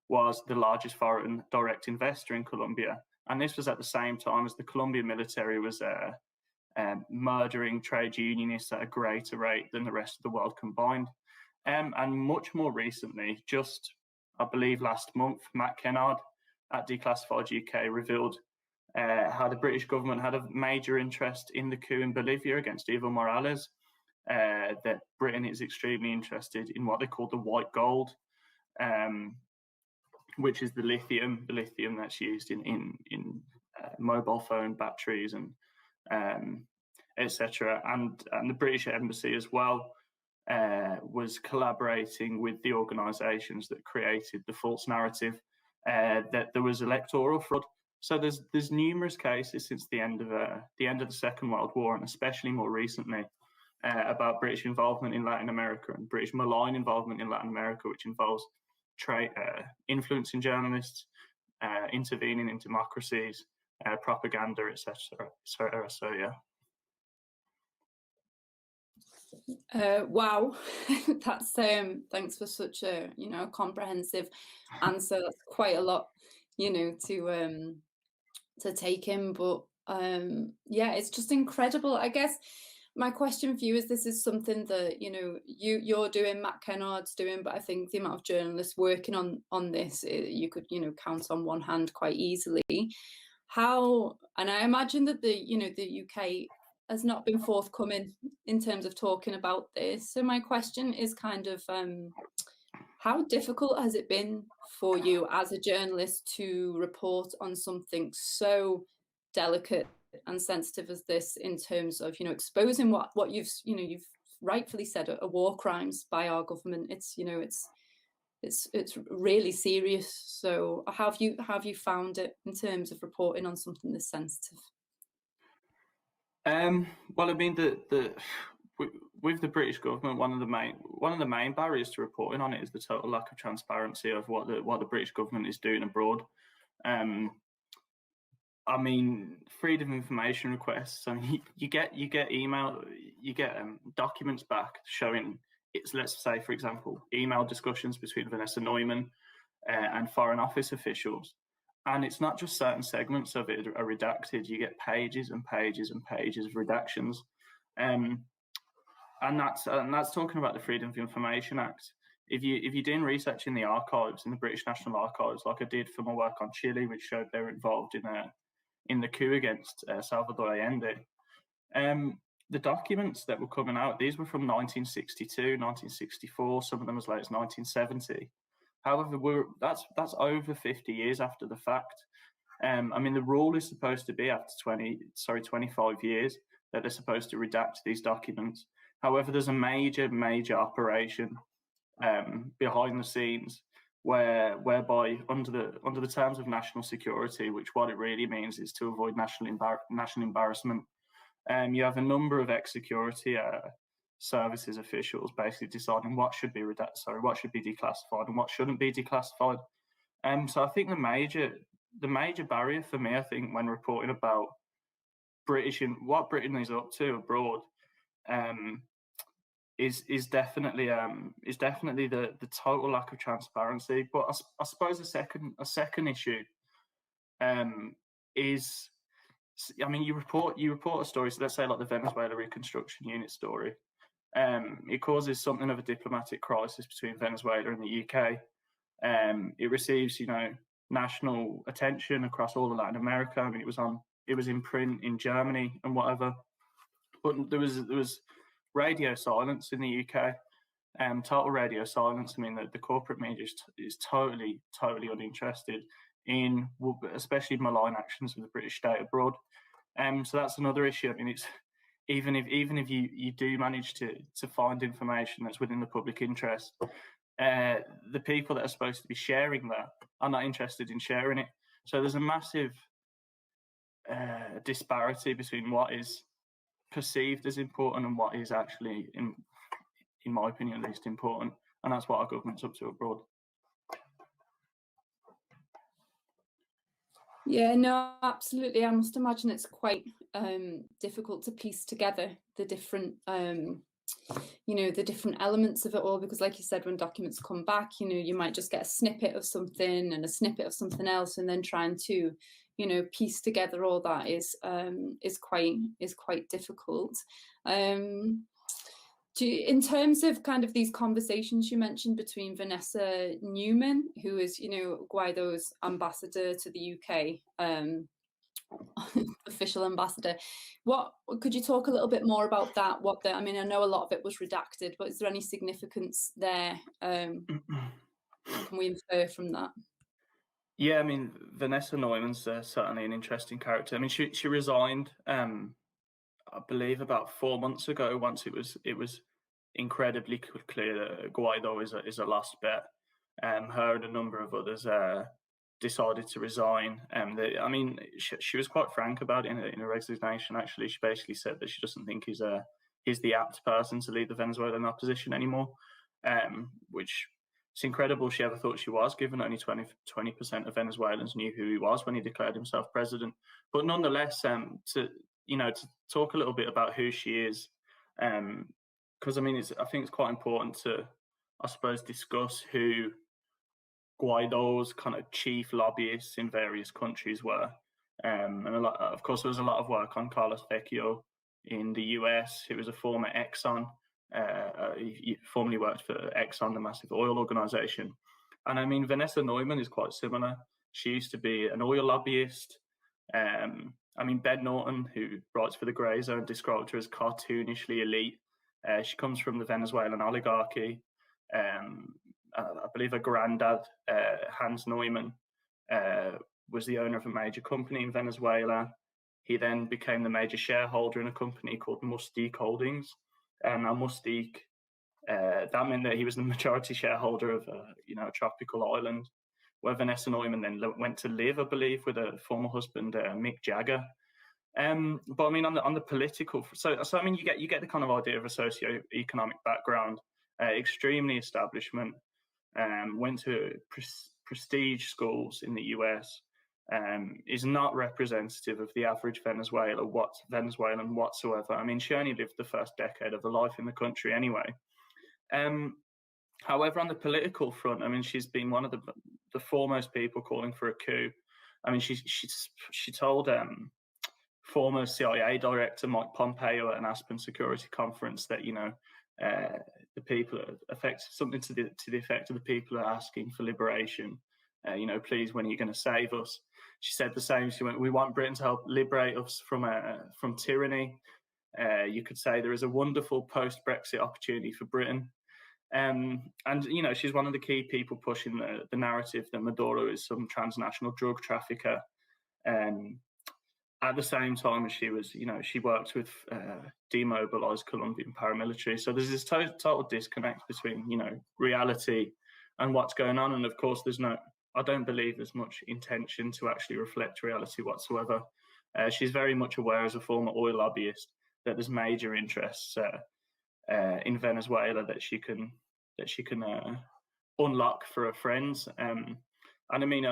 S4: was the largest foreign direct investor in Colombia. And this was at the same time as the Colombian military was murdering trade unionists at a greater rate than the rest of the world combined. And much more recently, just I believe last month, Matt Kennard at Declassified UK revealed how the British government had a major interest in the coup in Bolivia against Evo Morales, that Britain is extremely interested in what they call the white gold, which is the lithium that's used in mobile phone batteries and etc. And the British Embassy as well was collaborating with the organisations that created the false narrative that there was electoral fraud. So there's numerous cases since the end of the Second World War, and especially more recently, about British involvement in Latin America and British malign involvement in Latin America, which involves influencing journalists, intervening in democracies, propaganda, etc. So yeah.
S3: Wow, that's thanks for such a comprehensive answer. That's quite a lot, to take in, but yeah, it's just incredible. I guess my question for you is, this is something that you're doing, Matt Kennard's doing, but I think the amount of journalists working on this, you could count on one hand quite easily. How, and I imagine that the UK has not been forthcoming in terms of talking about this. So my question is kind of, how difficult has it been for you as a journalist to report on something so delicate and sensitive as this, in terms of exposing what you've rightfully said are war crimes by our government? It's it's really serious. So how have you found it in terms of reporting on something this sensitive?
S4: Well, I mean, with the British government, one of the main barriers to reporting on it is the total lack of transparency of what the British government is doing abroad. I mean, freedom of information requests. I mean, you get documents back showing it's, let's say, for example, email discussions between Vanessa Neumann and Foreign Office officials. And it's not just certain segments of it are redacted. You get pages and pages and pages of redactions, and that's talking about the Freedom of Information Act. If you're doing research in the archives, in the British National Archives, like I did for my work on Chile, which showed they were involved in the coup against Salvador Allende, the documents that were coming out, these were from 1962, 1964, some of them as late as 1970. However, that's over 50 years after the fact. I mean, the rule is supposed to be after 25 years that they're supposed to redact these documents. However, there's a major operation behind the scenes whereby under the terms of national security, which what it really means is to avoid national embarrassment, you have a number of ex-security services officials basically deciding what should be declassified and what shouldn't be declassified. So I think the major barrier for me, I think, when reporting about what Britain is up to abroad, is definitely the total lack of transparency. But I suppose a second issue is, I mean, you report a story. So let's say like the Venezuela Reconstruction Unit story. It causes something of a diplomatic crisis between Venezuela and the UK. It receives, national attention across all of Latin America. I mean, it was in print in Germany and whatever. But there was radio silence in the UK. Total radio silence. I mean, the corporate media is totally uninterested in, especially malign actions of the British state abroad. So that's another issue. I mean, it's even if you do manage to find information that's within the public interest, the people that are supposed to be sharing that are not interested in sharing it. So there's a massive disparity between what is perceived as important and what is actually, in my opinion, at least important. And that's what our government's up to abroad.
S3: Yeah, no, absolutely. I must imagine it's quite difficult to piece together the different, the different elements of it all, because like you said, when documents come back, you might just get a snippet of something and a snippet of something else, and then trying to, piece together all that is quite difficult. In terms of kind of these conversations you mentioned between Vanessa Neumann, who is, Guaido's ambassador to the UK, official ambassador. What could you talk a little bit more about that? I mean, I know a lot of it was redacted, but is there any significance there? What can we infer from that?
S4: Yeah, I mean, Vanessa Neumann's certainly an interesting character. I mean, she resigned, I believe, about 4 months ago. Once it was incredibly clear that Guaido is a lost bet. Her and a number of others decided to resign. I mean, she was quite frank about it in a resignation. Actually, she basically said that she doesn't think he's the apt person to lead the Venezuelan opposition anymore, which it's incredible she ever thought she was, given only 20% of Venezuelans knew who he was when he declared himself president. But nonetheless, to talk a little bit about who she is, because I mean, I think it's quite important to, I suppose, discuss who Guaido's kind of chief lobbyists in various countries were. And of course, there was a lot of work on Carlos Vecchio in the US, who was a former Exxon. He formerly worked for Exxon, the massive oil organization. And I mean, Vanessa Neumann is quite similar. She used to be an oil lobbyist. I mean, Ben Norton, who writes for The Grey Zone, described her as cartoonishly elite. She comes from the Venezuelan oligarchy. I believe her granddad, Hans Neumann, was the owner of a major company in Venezuela. He then became the major shareholder in a company called Mustique Holdings. Now Mustique, that meant that he was the majority shareholder of a tropical island, where Vanessa Neumann then went to live, I believe, with her former husband, Mick Jagger. But I mean, on the political, so I mean, you get the kind of idea of a socio-economic background, extremely establishment, went to prestige schools in the US, is not representative of the average Venezuelan whatsoever. I mean, she only lived the first decade of her life in the country anyway. However, on the political front, I mean, she's been one of the foremost people calling for a coup. I mean, she told former CIA director Mike Pompeo at an Aspen Security Conference that the people are affected, something to the effect of the people are asking for liberation. Please, when are you going to save us? She said the same. She went, "We want Britain to help liberate us from tyranny." You could say there is a wonderful post-Brexit opportunity for Britain. And she's one of the key people pushing the narrative that Maduro is some transnational drug trafficker. At the same time as she was, she worked with demobilized Colombian paramilitary. So there's this total disconnect between, reality and what's going on. And of course, I don't believe there's much intention to actually reflect reality whatsoever. She's very much aware, as a former oil lobbyist, that there's major interests in Venezuela that she can unlock for her friends. And I mean,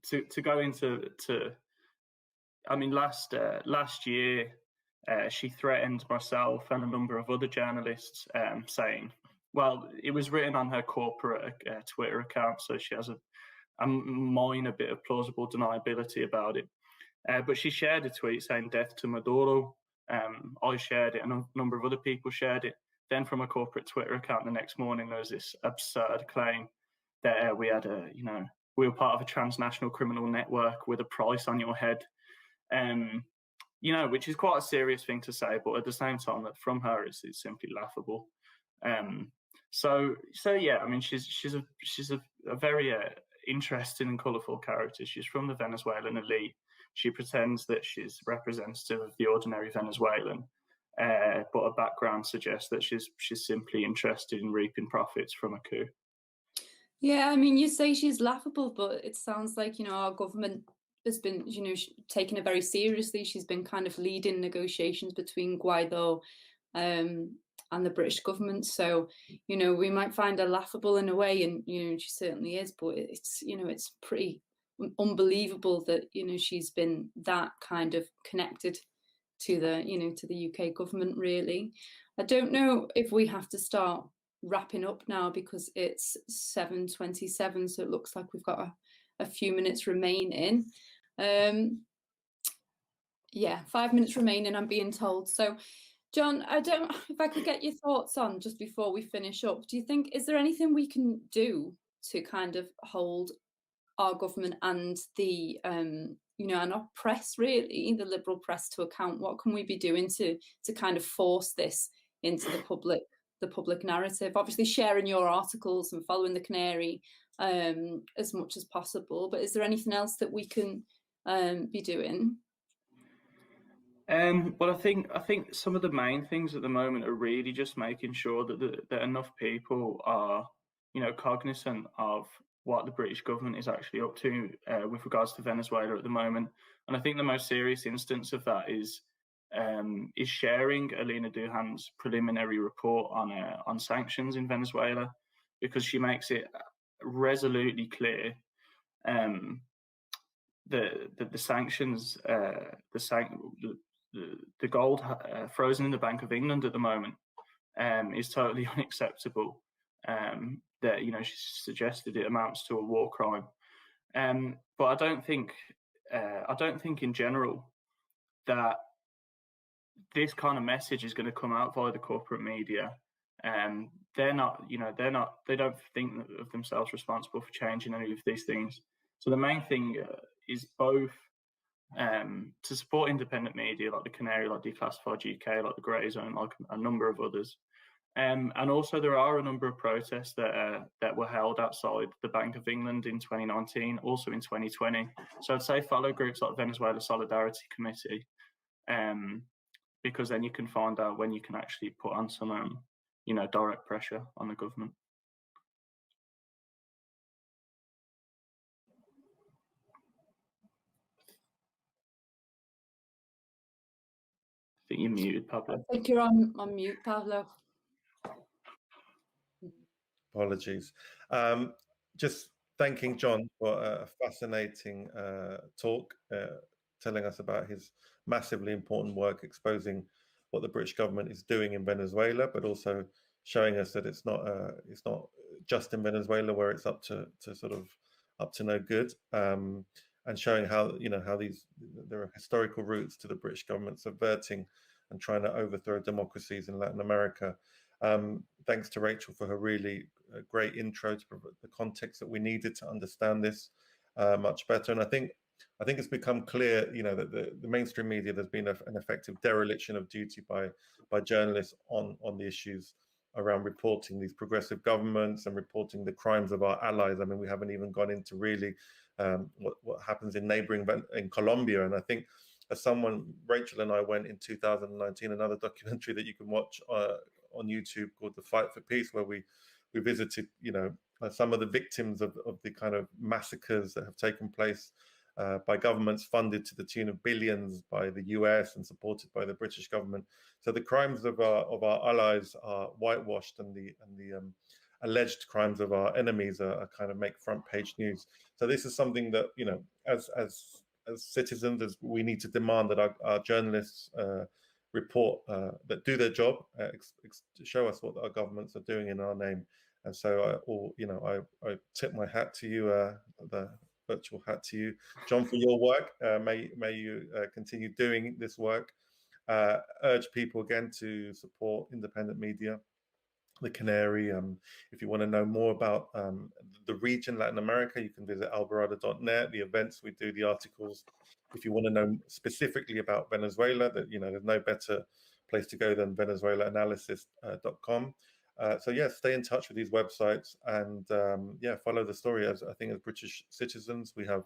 S4: to go into I mean, last year she threatened myself and a number of other journalists, saying, well, it was written on her corporate Twitter account, so she has a minor bit of plausible deniability about it. But she shared a tweet saying "Death to Maduro." I shared it, and a number of other people shared it. Then from a corporate Twitter account the next morning, there was this absurd claim that we were part of a transnational criminal network with a price on your head. Which is quite a serious thing to say, but at the same time, that from her it's simply laughable. So yeah, I mean, she's a very interesting and colourful character. She's from the Venezuelan elite. She pretends that she's representative of the ordinary Venezuelan, but her background suggests that she's simply interested in reaping profits from a coup.
S3: Yeah, I mean, you say she's laughable, but it sounds like, our government has been, taking it very seriously. She's been kind of leading negotiations between Guaido and the British government. So, we might find her laughable in a way, and, she certainly is, but it's, it's pretty unbelievable that, she's been that kind of connected to the UK government, really. I don't know if we have to start wrapping up now, because it's 7:27, so it looks like we've got a few minutes remaining. 5 minutes remaining, I'm being told. So John, if I could get your thoughts on, just before we finish up, is there anything we can do to kind of hold our government and the and our press, really, the liberal press, to account? What can we be doing to kind of force this into the public narrative? Obviously sharing your articles and following the Canary as much as possible, but is there anything else that we can be doing?
S4: Well, I think some of the main things at the moment are really just making sure that enough people are, cognizant of what the British government is actually up to with regards to Venezuela at the moment. And I think the most serious instance of that is sharing Alina Duhan's preliminary report on sanctions in Venezuela, because she makes it resolutely clear that the sanctions, the gold frozen in the Bank of England at the moment is totally unacceptable. That she suggested it amounts to a war crime, but I don't think in general that this kind of message is going to come out via the corporate media. They don't think of themselves responsible for changing any of these things. So the main thing is both to support independent media like the Canary, like Declassified UK, like the Grey Zone, like a number of others. And also there are a number of protests that were held outside the Bank of England in 2019, also in 2020. So I'd say follow groups like Venezuela Solidarity Committee, because then you can find out when you can actually put on some, direct pressure on the government. I think you're muted, Pablo.
S3: I think you're on mute, Pablo.
S2: Apologies. Just thanking John for a fascinating talk, telling us about his massively important work exposing what the British government is doing in Venezuela, but also showing us that it's not just in Venezuela where it's up to no good, and showing how there are historical roots to the British government subverting and trying to overthrow democracies in Latin America. Thanks to Rachel for her really great intro to the context that we needed to understand this much better. And I think it's become clear, that the mainstream media, there's been an effective dereliction of duty by journalists on the issues around reporting these progressive governments and reporting the crimes of our allies. I mean, we haven't even gone into really what happens in in Colombia. And I think as someone, Rachel and I went in 2019, another documentary that you can watch on YouTube called The Fight for Peace, where we visited, some of the victims of the kind of massacres that have taken place by governments funded to the tune of billions by the US and supported by the British government. So the crimes of our allies are whitewashed, and the alleged crimes of our enemies are kind of make front page news. So this is something that, as citizens, as we need to demand that our journalists report, that do their job, show us what our governments are doing in our name. And so I tip my hat to you, the virtual hat to you, John, for your work. May you continue doing this work. Urge people again to support independent media, the Canary. If you want to know more about the region, Latin America, you can visit alvarado.net, the events we do, the articles. If you want to know specifically about Venezuela, that there's no better place to go than venezuelaanalysis.com. So stay in touch with these websites and follow the story. As I think as British citizens, we have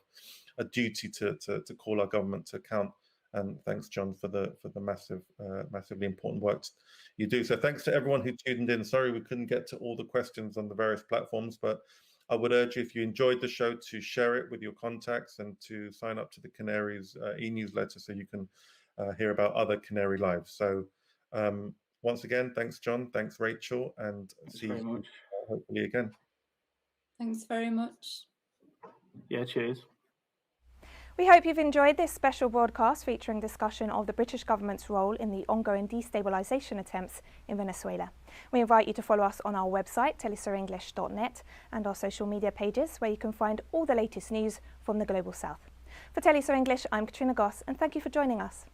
S2: a duty to call our government to account. And thanks, John, for the massively important work you do. So thanks to everyone who tuned in. Sorry we couldn't get to all the questions on the various platforms, but I would urge you, if you enjoyed the show, to share it with your contacts and to sign up to the Canary's e-newsletter so you can hear about other Canary Lives. So once again, thanks, John. Thanks, Rachel. And see you hopefully again.
S3: Thanks very much.
S4: Yeah, cheers.
S1: We hope you've enjoyed this special broadcast featuring discussion of the British government's role in the ongoing destabilisation attempts in Venezuela. We invite you to follow us on our website, telesurenglish.net, and our social media pages, where you can find all the latest news from the Global South. For teleSUR English, I'm Katrina Goss, and thank you for joining us.